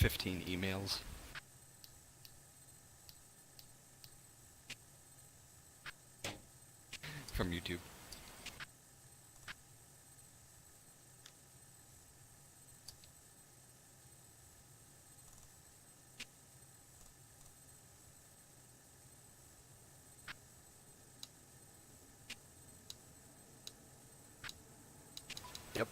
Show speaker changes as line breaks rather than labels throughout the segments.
15 emails. From YouTube. Yep.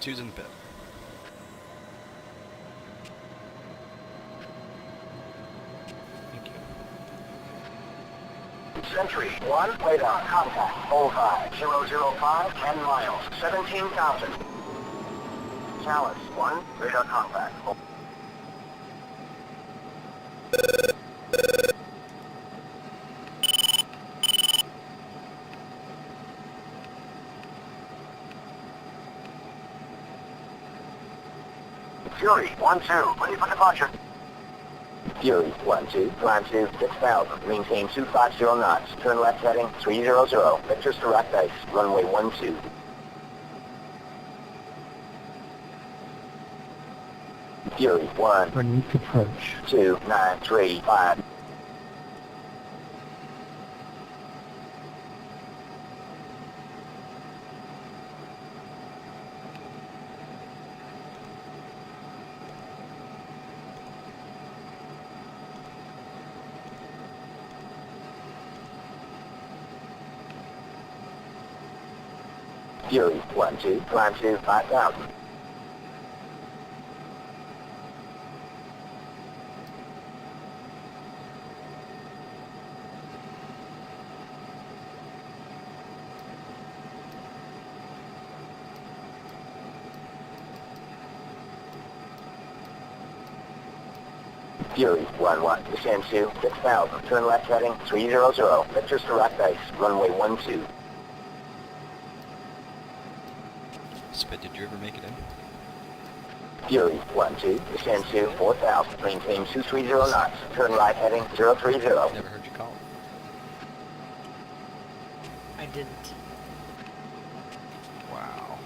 Two's in the pit. Thank you.
Sentry 1, radar, contact, 05005, 10 miles, 17,000. Chalice 1, radar contact. Fury 1-2, ready for departure. Fury 1-2, climb to 6,000, maintain 250 knots, turn left heading 300, vectors direct ice, runway 12. Fury 1,
Beneath approach.
2935. Fury 1-2, climb to 5,000. Fury 1-1, descend to 6,000, turn left heading 300, vectors direct ice, runway 12.
Spit, did you ever make it in?
Fury 1-2, descend to 4,000, maintain 230 knots, turn right heading 030.
Never heard you call.
I didn't.
Wow.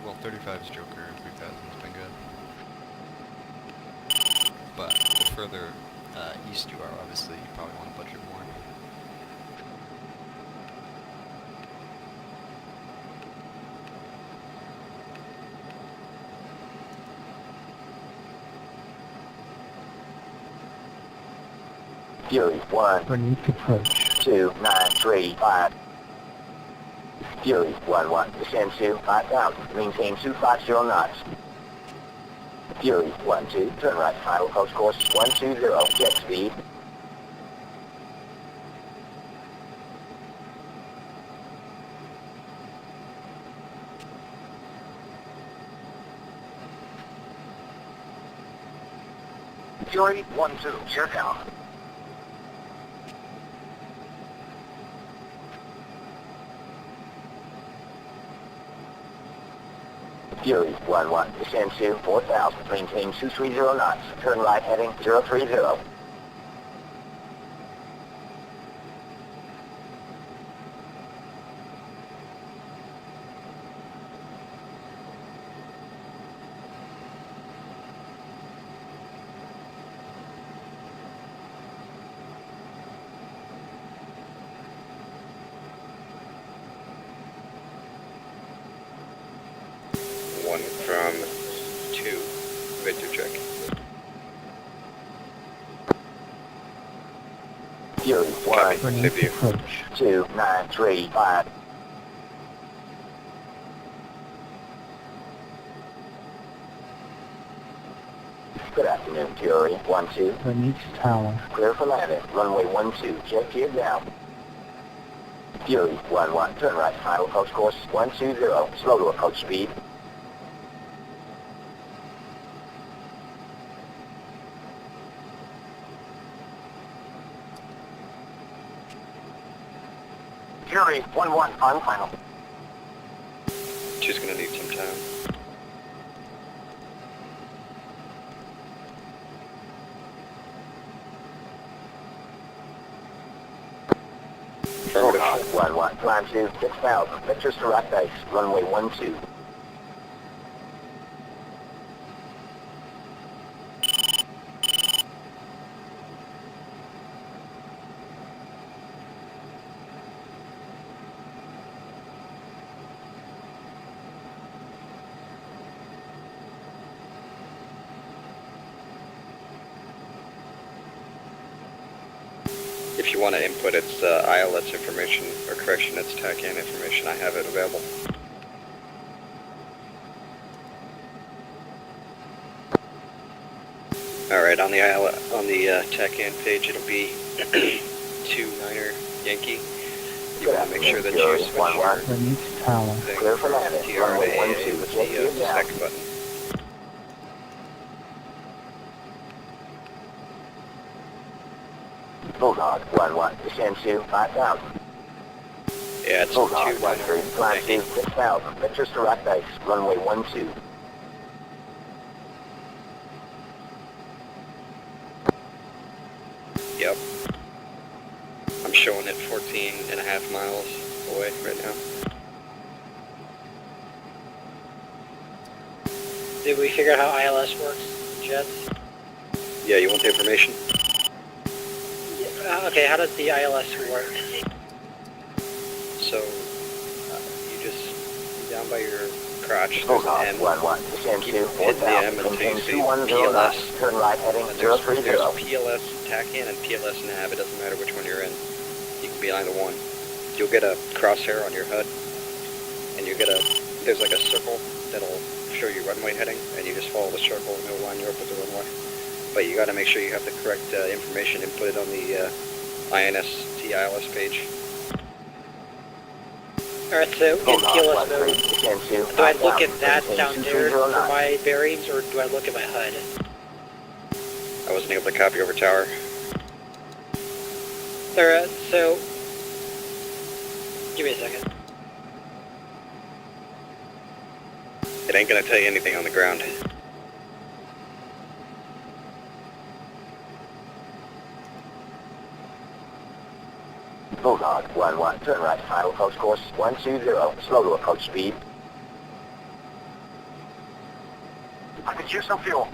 Well, 35's Joker, 3000's been good. But the further east you are, obviously, you probably want to budget more.
Fury 1,
Beneath approach.
2935. Fury 1-1, descend to 5,000, maintain 250 knots. Fury 1-2, turn right, final approach course 120, jet speed. Fury 1-2, share down. Fury 1-1, descend to 4,000, maintain 230 knots, turn right heading 030.
One from 2, vector check.
Fury 1,
Copy.
Beneath
Save you.
approach.
2935. Good afternoon, Fury 1-2.
Beneath tower.
Clear for landing. Runway 12, jet gear down. Fury 1-1, turn right, final approach course 120, slow to approach speed. Fury 1-1, on final.
She's gonna need some time. Affirmative.
1-1, climb to 6,000, vectors to right base, runway 12.
If you want to input its ILS information, or correction, its TACAN information, I have it available. Alright, on the TACAN page, it'll be 29er Yankee. You want to make sure that you switch your
Release tower.
thing
Clear for
from
landing.
TR to
Runway
AA
12,
with
check
the
it down.
SEC button.
Bulldog 1-1, descend to 5,000.
Yeah, it's
Bulldog
2
1-3, climb to 6,000, vectors to right base, runway 12.
Yep. I'm showing it 14 and a half miles away right now.
Did we figure out how ILS works, Jets?
Yeah, you want the information?
Okay, how does the ILS work?
So, you just, down by your crotch, there's
Bulldog
an M.
1-1, descend
Keep
to
hitting the M
4,000,
until you
maintain
see
210 knots,
PLS.
turn right heading
And there's
030.
PLS TACAN and PLS nav, it doesn't matter which one you're in. You can be either one. You'll get a crosshair on your HUD, and you get there's like a circle that'll show you runway heading, and you just follow the circle and it'll line you up with the runway. But you gotta make sure you have the correct information inputted on the ILS page.
Alright, so in
Bulldog
PLS
1-3,
mode,
descend to
do I look
5,000,
at that
maintain
down there
230
for
knots.
my bearings, or do I look at my HUD?
I wasn't able to copy over tower.
Alright, so... Give me a second.
It ain't gonna tell you anything on the ground.
Bulldog 1-1, turn right, final approach course 120, slow to approach speed. I could use some fuel.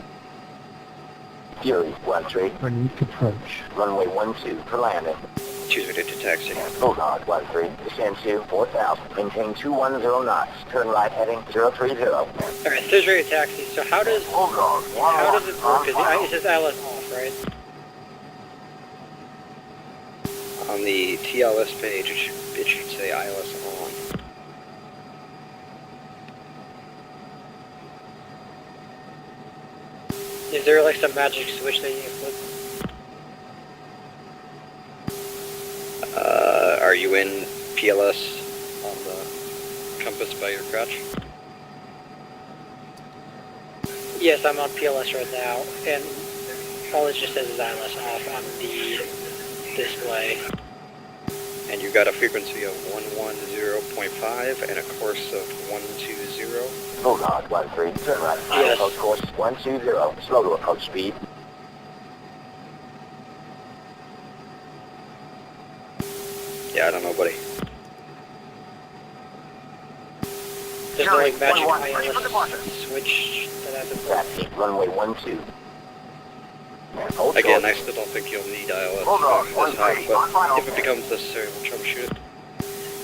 Fury 1-3,
Release approach.
runway 12 for landing.
Choose me to taxi.
Bulldog 1-3, descend to 4,000, maintain 210 knots, turn right heading 030.
Alright, so there's your taxi, so how does
Bulldog 1-1,
how does it work?
on
It says ILS off, right?
On the TLS page, it should say ILS on.
Is there like some magic switch that you can flip?
Are you in PLS on the compass by your crotch?
Yes, I'm on PLS right now, and all it just says is ILS off on the display.
And you got a frequency of 110.5 and a course of 120.
Bulldog 1-3, turn right, final
Yes.
approach course 120, slow to approach speed.
Yeah, I don't know, buddy.
There's no like magic
1-1, ready for departure.
ILS switch that I have to flip.
Taxi, runway 12. Hold
Again,
short.
I still don't think you'll need ILS
Bulldog
this high,
1-3, on final.
but if it becomes necessary, we'll troubleshoot it.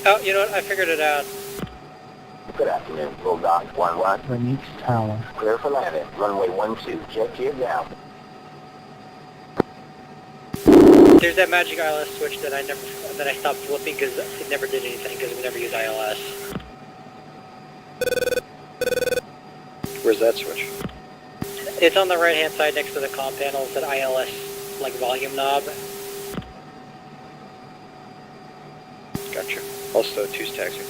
Oh, you know what? I figured it out.
Good afternoon, Bulldog 1-1.
Release tower.
Clear for landing. Runway 12. Jet gear down.
There's that magic ILS switch that I stopped flipping because it never did anything because we never use ILS.
Where's that switch?
It's on the right hand side next to the comm panel. It's an ILS like volume knob.
Gotcha. Also, 2's taxi.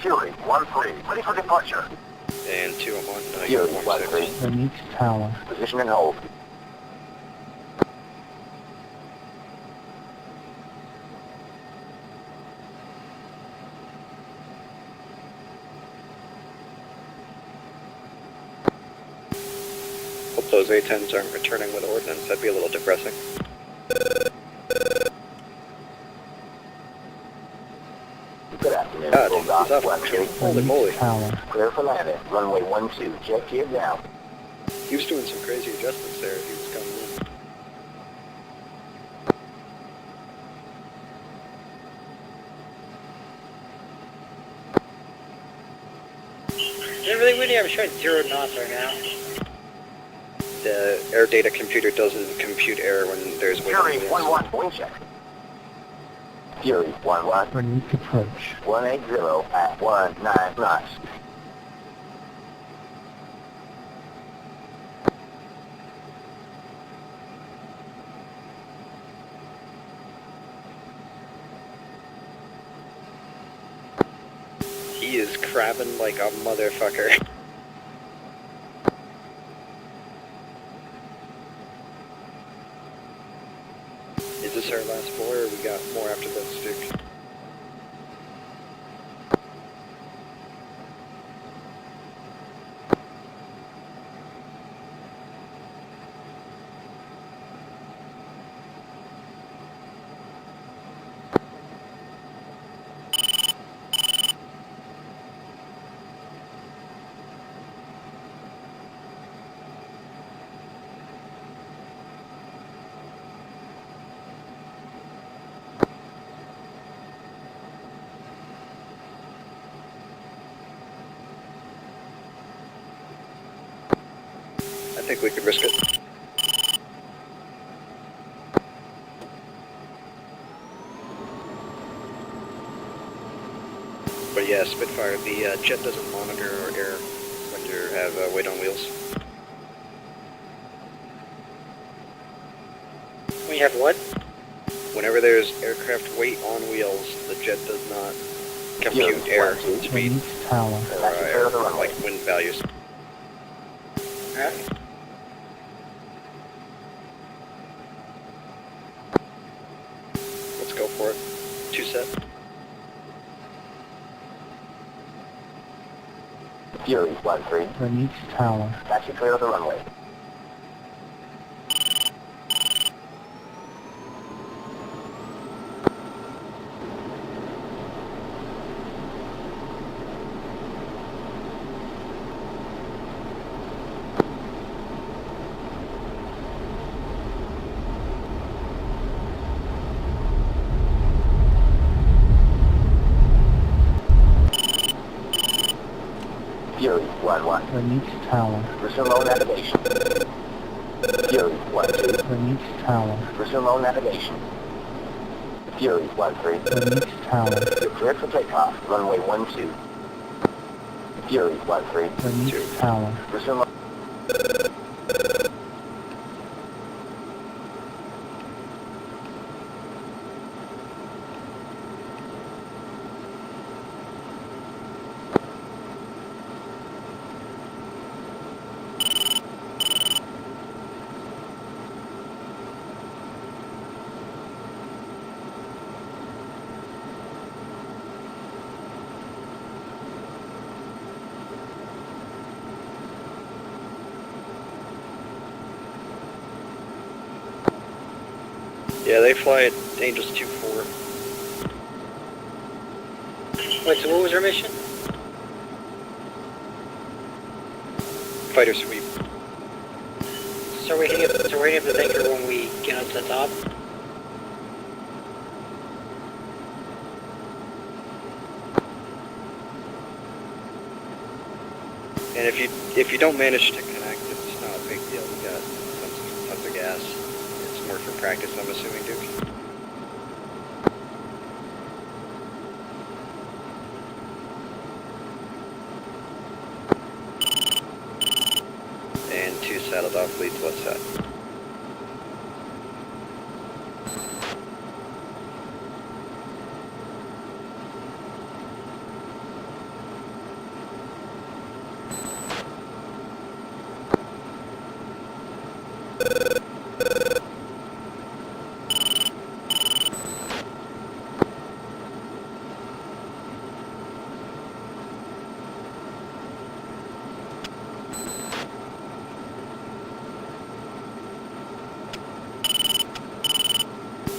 Fury 1-3, ready for departure.
And 2, I'm on
Fury
uniform 6.
1-3,
Beneath tower.
position and hold.
Hope those A-10s aren't returning with ordnance. That'd be a little depressing.
Good afternoon,
God,
Bulldog
he's off
1-3.
Holy moly.
Beneath tower.
Clear for landing. Runway 12, jet gear down.
He was doing some crazy adjustments there. He was coming in.
Is it really windy? I'm showing 0 knots right now.
The air data computer doesn't compute air when there's wind.
Fury 1-1, wing check. Fury 1-1,
Beneath approach.
180 at 19 knots.
He is crabbing like a motherfucker. Is this our last 4 or we got more after this, Duke? I think we could risk it. But yeah, Spitfire, the jet doesn't monitor air when you have weight on wheels.
We have what?
Whenever there's aircraft weight on wheels, the jet does not compute air speed
Beneath tower.
or
That's clear of the runway.
like wind values.
Alright.
Let's go for it. 2 set.
Fury 1-3,
Beneath tower.
taxi clear of the runway. Fury 1-1,
Beneath tower.
resume low navigation. Fury 1-2,
Beneath tower.
resume low navigation. Fury 1-3,
Beneath tower.
you're cleared for takeoff. Runway 12. Fury 1-3,
Beneath tower.
resume low.
Yeah, they fly at Angels 2-4.
Wait, so what was our mission?
Fighter sweep.
So we're hitting up the tanker when we get up to the top?
And if you don't manage to connect, it's not a big deal. You got tons of gas. It's more for practice, I'm assuming, Duke. And 2 set. saddled off, leads left side.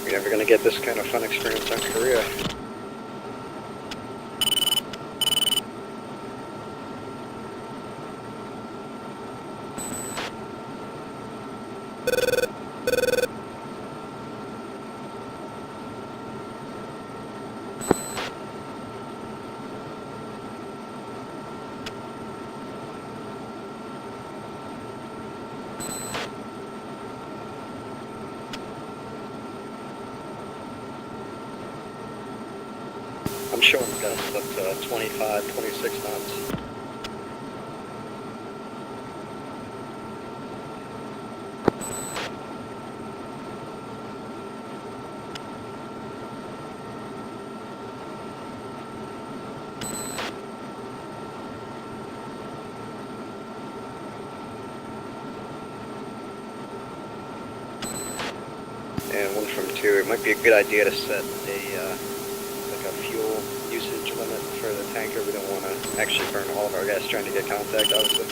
You're never going to get this kind of fun experience on Korea. I'm showing gusts up to 25, 26 knots. And 1 from 2, it might be a good idea to set a fuel usage limit for the tanker. We don't want to actually burn all of our gas trying to get contact, obviously.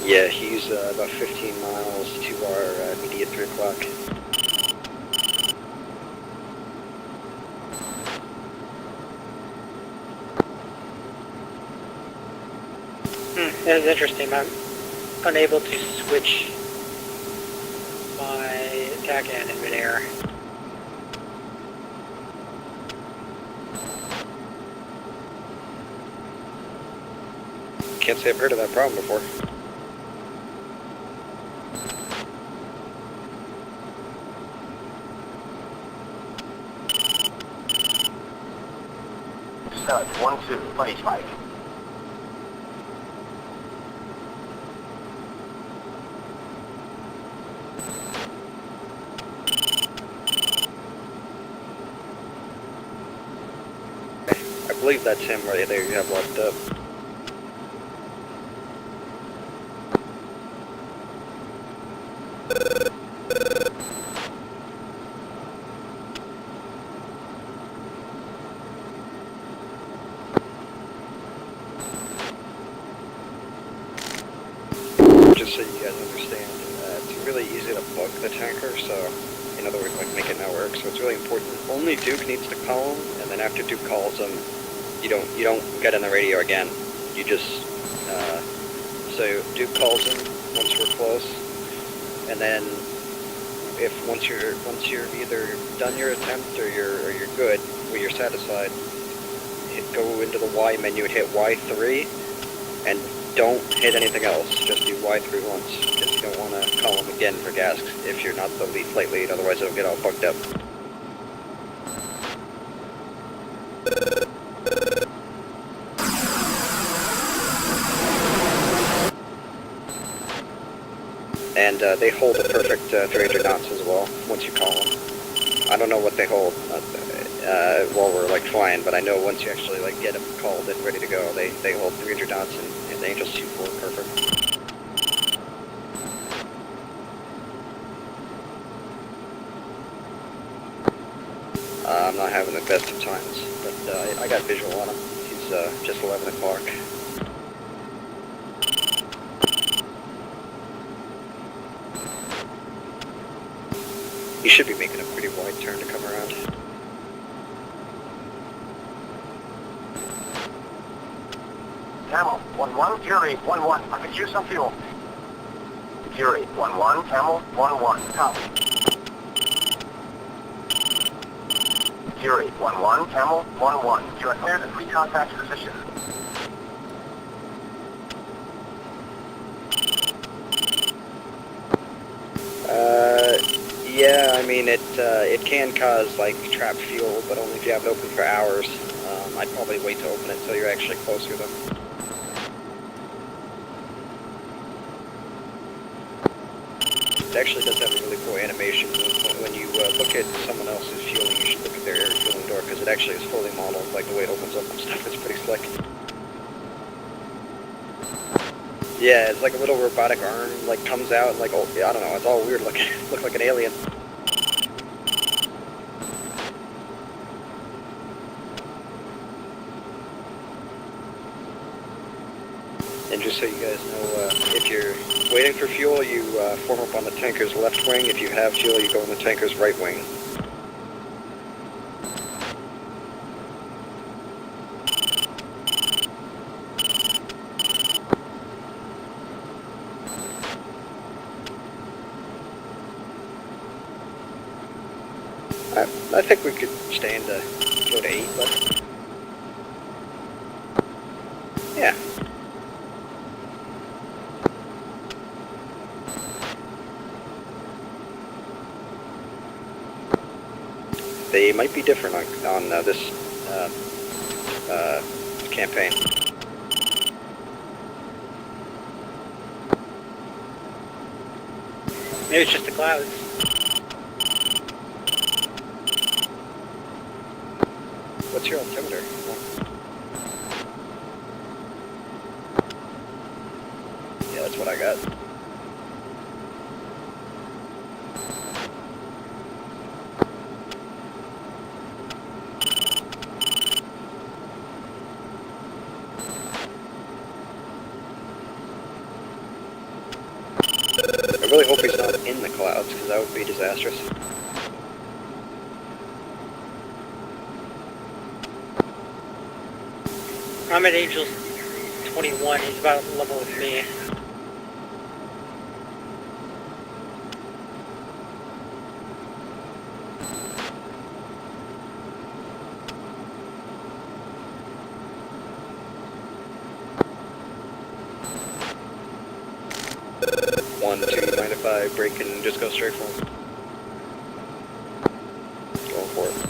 Yeah, he's about 15 miles to our immediate 3 o'clock.
That is interesting. I'm unable to switch my TACAN in midair.
Can't say I've heard of that problem before.
Stud 1-2, buddy spike.
I believe that's him right there you have locked up. Just so you guys understand, it's really easy to bug the tanker, so in other words, like make it not work, so it's really important. Only Duke needs to call him, and then after Duke calls him, you don't get on the radio again. You just so Duke calls him once we're close, and then if once you're either done your attempt or you're good, or you're satisfied, go into the Y menu and hit Y3, and don't hit anything else. Just do Y3 once, because you don't want to call him again for gas if you're not the flight lead. Otherwise, it'll get all bugged up. And they hold a perfect 300 knots as well, once you call them. I don't know what they hold while we're like flying, but I know once you actually like get them called and ready to go, they hold 300 knots and the Angels 2-4 perfect. I'm not having the best of times, but I got visual on him. He's just 11 o'clock. You should be making a pretty wide turn to come around.
Camel 1-1, Fury 1-1. I could use some fuel. Fury 1-1, Camel 1-1. Copy. Fury 1-1, Camel 1-1. You are cleared at pre-contact position.
mean, it can cause, like, trapped fuel, but only if you have it open for hours. I'd probably wait to open it until you're actually closer, though. It actually does have a really cool animation. When you look at someone else's fueling, you should look at their air fueling door, because it actually is fully modeled, like the way it opens up and stuff. It's pretty slick. Yeah, it's like a little robotic arm, like, comes out, and, like, oh, I don't know, it's all weird looking. Look like an alien. And just so you guys know, if you're waiting for fuel, you form up on the tanker's left wing. If you have fuel, you go on the tanker's right wing. I think we could stand to go to 8, but... yeah. They might be different on this campaign.
Maybe it's just the clouds.
What's your altimeter? Yeah, that's what I got. I really hope he's not in the clouds, because that would be disastrous.
I'm at Angels 21, he's about level with me.
One, two, mind if I break and just go straight for him? Going for it.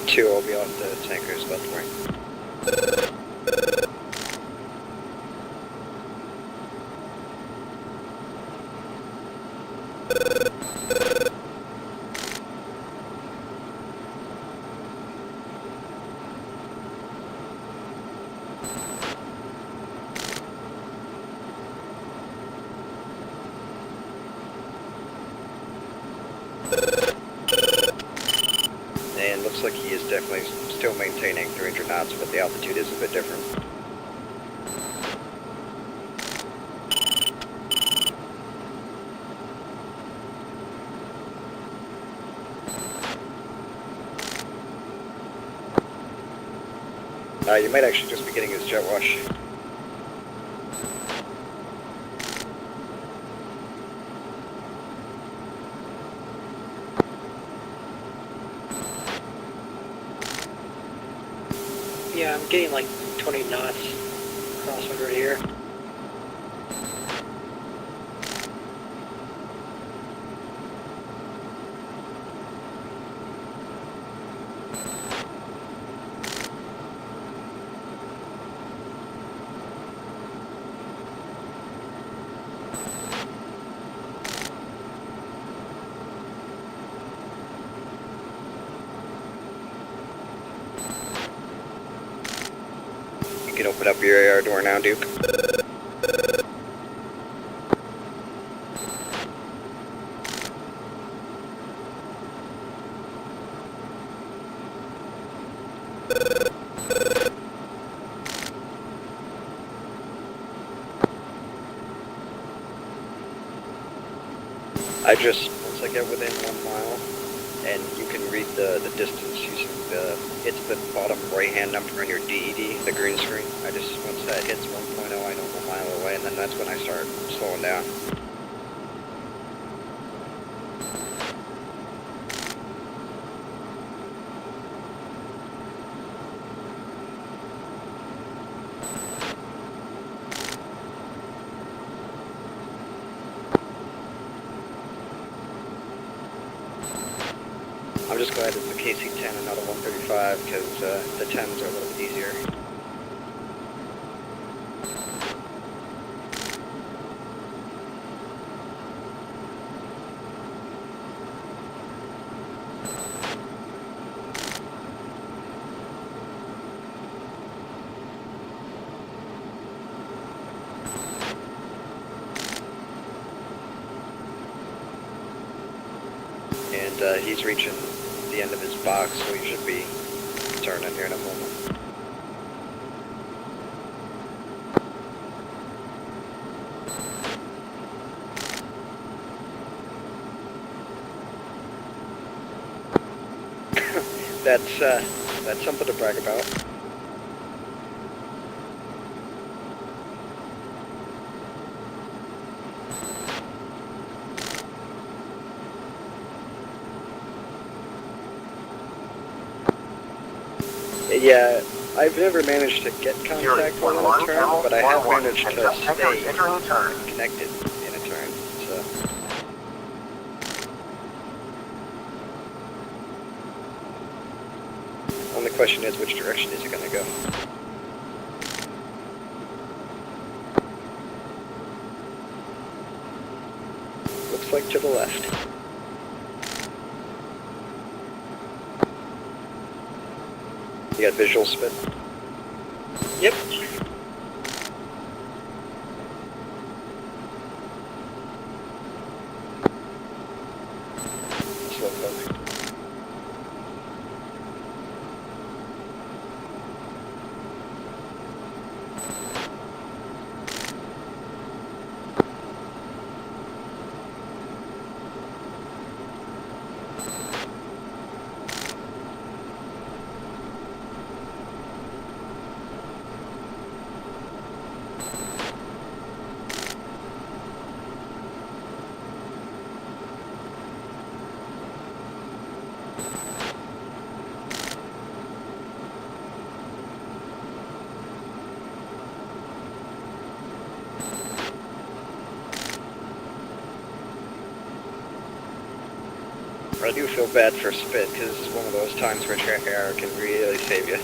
Two will be off the tanker's left wing. And looks like he is definitely still maintaining 300 knots, but the altitude is a bit different. You might actually just be getting his jet wash.
Yeah, I'm getting like 20 knots crosswind right here.
You can open up your AR door now, Duke. Once I get within 1 mile, and you can read the distance using it's the bottom right-hand number on your DED, the green screen. Once that hits 1.0, I know I'm a mile away, and then that's when I start slowing down. I'm just glad it's a KC-10 and not a 135, because the 10s are a little bit easier. And he's reaching the end of his box, so he should be turning here in a moment. That's something to brag about. Yeah, I've never managed to get contact while in a turn, but I have managed to stay connected in a turn, so. Only question is, which direction is it going to go? Looks like to the left. You got visual spit?
Yep.
Slow poke. I do feel bad for Spit, because this is one of those times where your AR can really save you.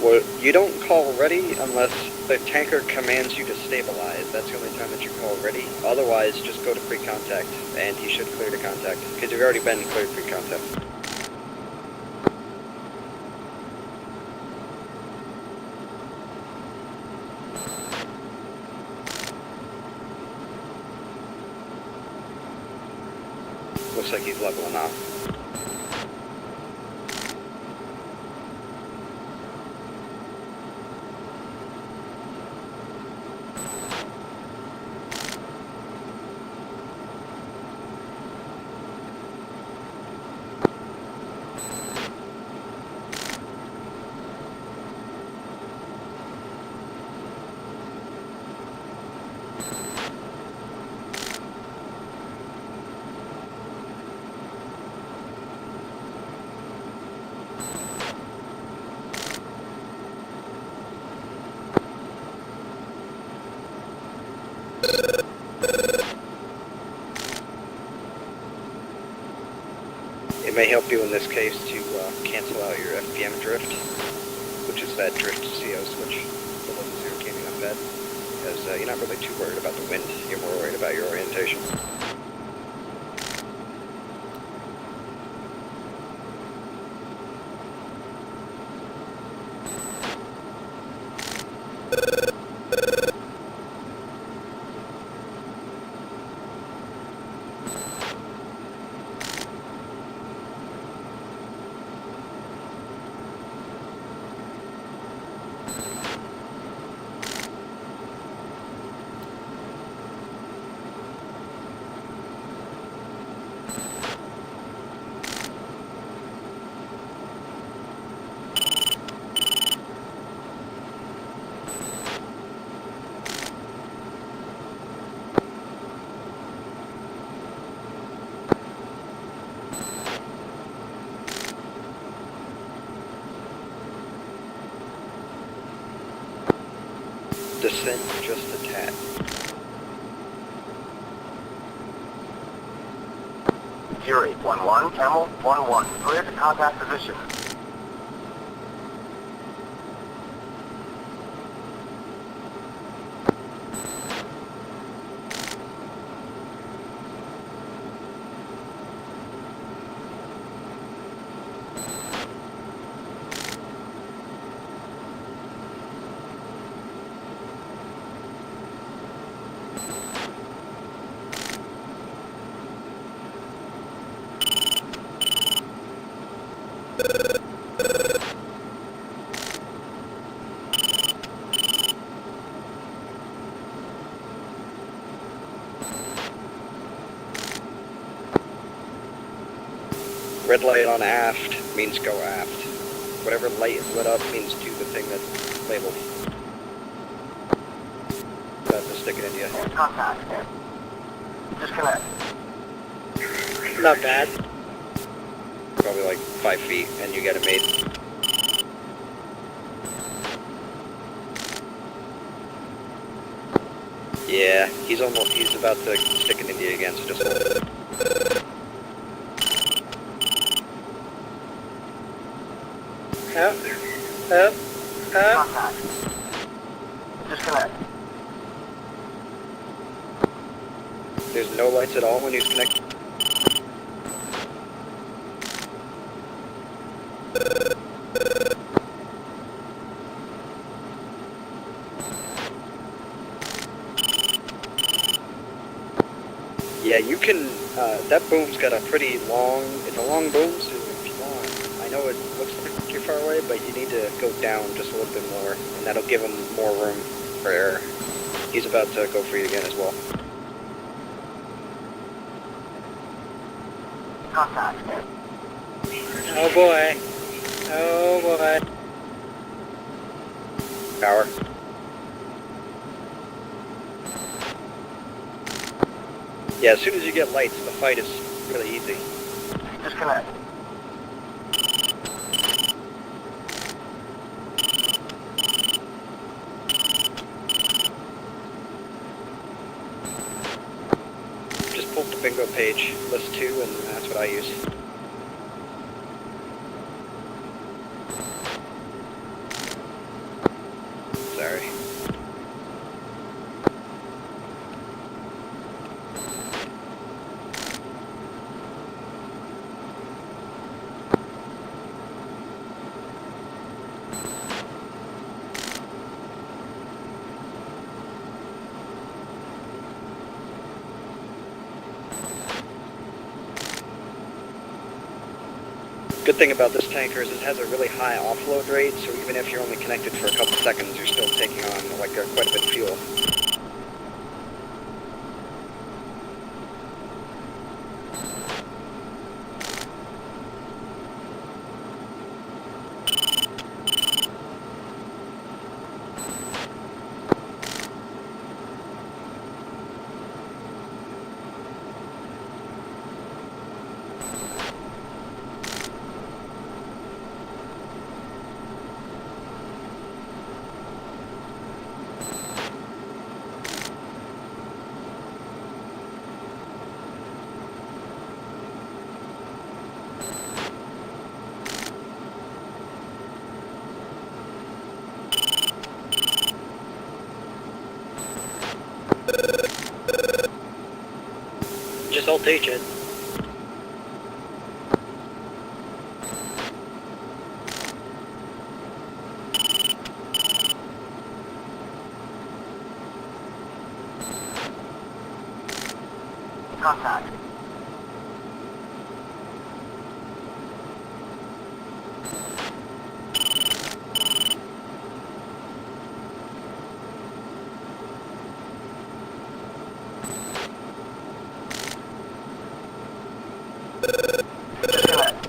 Well, you don't call ready unless the tanker commands you to stabilize. That's the only time that you call ready. Otherwise, just go to pre-contact, and he should clear to contact, because you've already been cleared pre-contact. Looks like he's leveling off. It may help you in this case to cancel out your FPM drift, which is that drift CO switch the level 0 gaming up bed, because you're not really too worried about the wind, you're more worried about your orientation. Descend just a tad.
Fury 1-1, Camel 1-1, clear to contact position.
Red light on aft means go aft. Whatever light is lit up means do the thing that's labeled. About to stick it into you.
Contact. Disconnect.
Not bad.
Probably like 5 feet, and you get it made. Yeah, he's about to stick it into you again, so just hold it.
Up, up, up.
Contact. Disconnect.
There's no lights at all when he's connected. Yeah, you can, that boom's got a pretty long, it's a long boom, so if you want, I know it looks like you're far away, but you need to go down just a little bit more, and that'll give him more room for air. He's about to go for you again as well.
Contact.
Oh boy. Oh boy.
Power. Yeah, as soon as you get lights, the fight is really easy.
Disconnect.
Just pull up the bingo page, list 2, and that's what I use. Good thing about this tanker is it has a really high offload rate, so even if you're only connected for a couple seconds, you're still taking on like quite a bit of fuel.
Just alt H it.
Contact. Disconnect.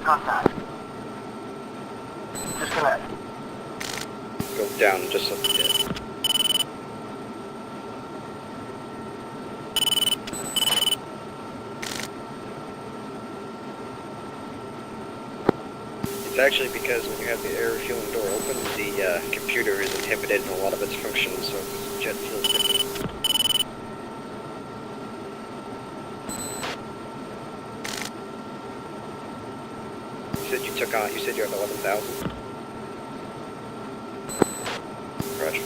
Contact. Disconnect.
Go down just a bit. It's actually because when you have the air refueling door open, the computer is inhibited in a lot of its functions, so jet fuel is different. You said you're at 11,000? Roger.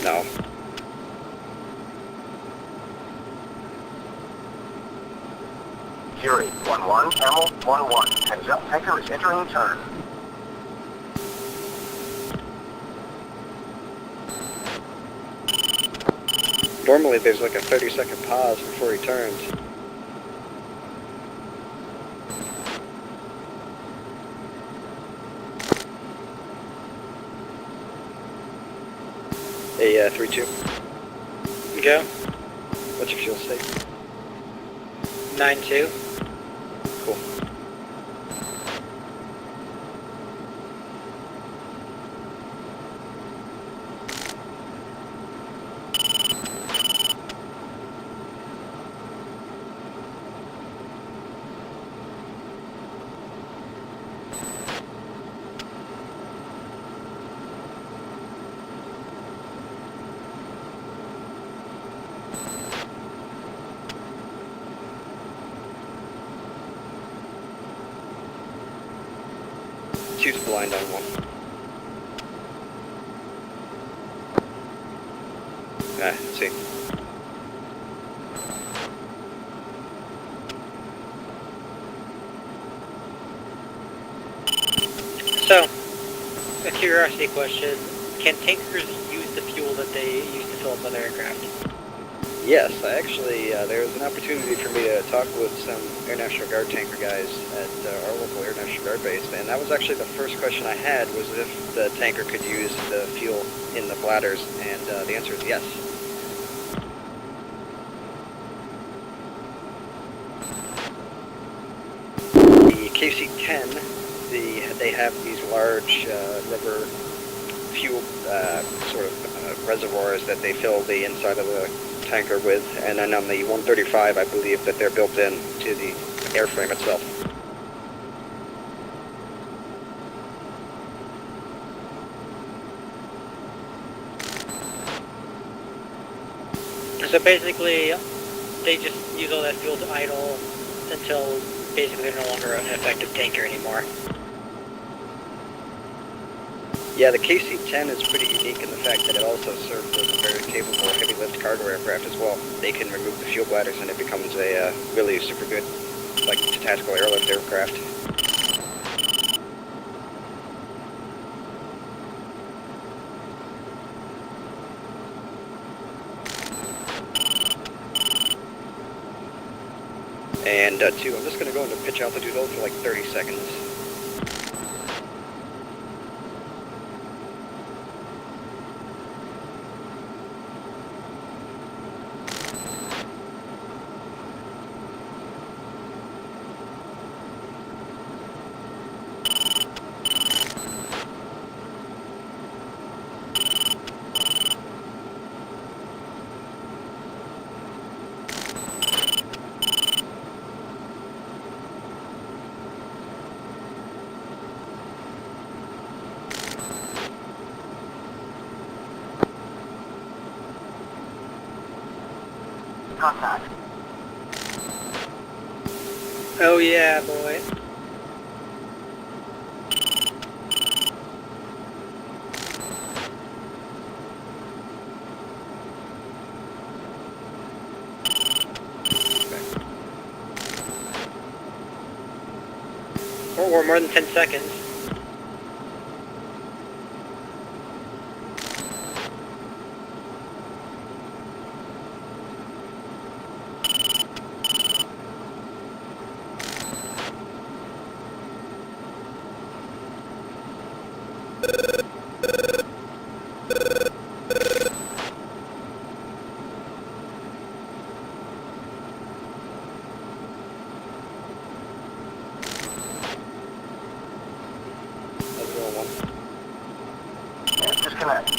No.
Fury 1-1, Camel 1-1. Heads up, tanker is entering turn.
Normally there's like a 30-second pause before he turns. A 3-2.
Go.
What's your fuel state?
9-2.
Cool. Two's blind on one. Let's see.
So, a curiosity question. Can tankers use the fuel that they use to fill up other aircraft?
Yes, actually, there was an opportunity for me to talk with some Air National Guard tanker guys at our local Air National Guard base, and that was actually the first question I had, was if the tanker could use the fuel in the bladders, and the answer is yes. The KC-10, they have these large rubber fuel sort of reservoirs that they fill the inside of the tanker with, and then on the 135 I believe that they're built in to the airframe itself.
So basically, they just use all that fuel to idle until basically they're no longer an effective tanker anymore.
Yeah, the KC-10 is pretty unique in the fact that it also serves as a very capable heavy lift cargo aircraft as well. They can remove the fuel bladders and it becomes a really super good like to tactical airlift aircraft. And 2, I'm just going to go into pitch altitude hold for like 30 seconds.
Contact.
Oh yeah, boy. Or more than 10 seconds.
Yeah, disconnect.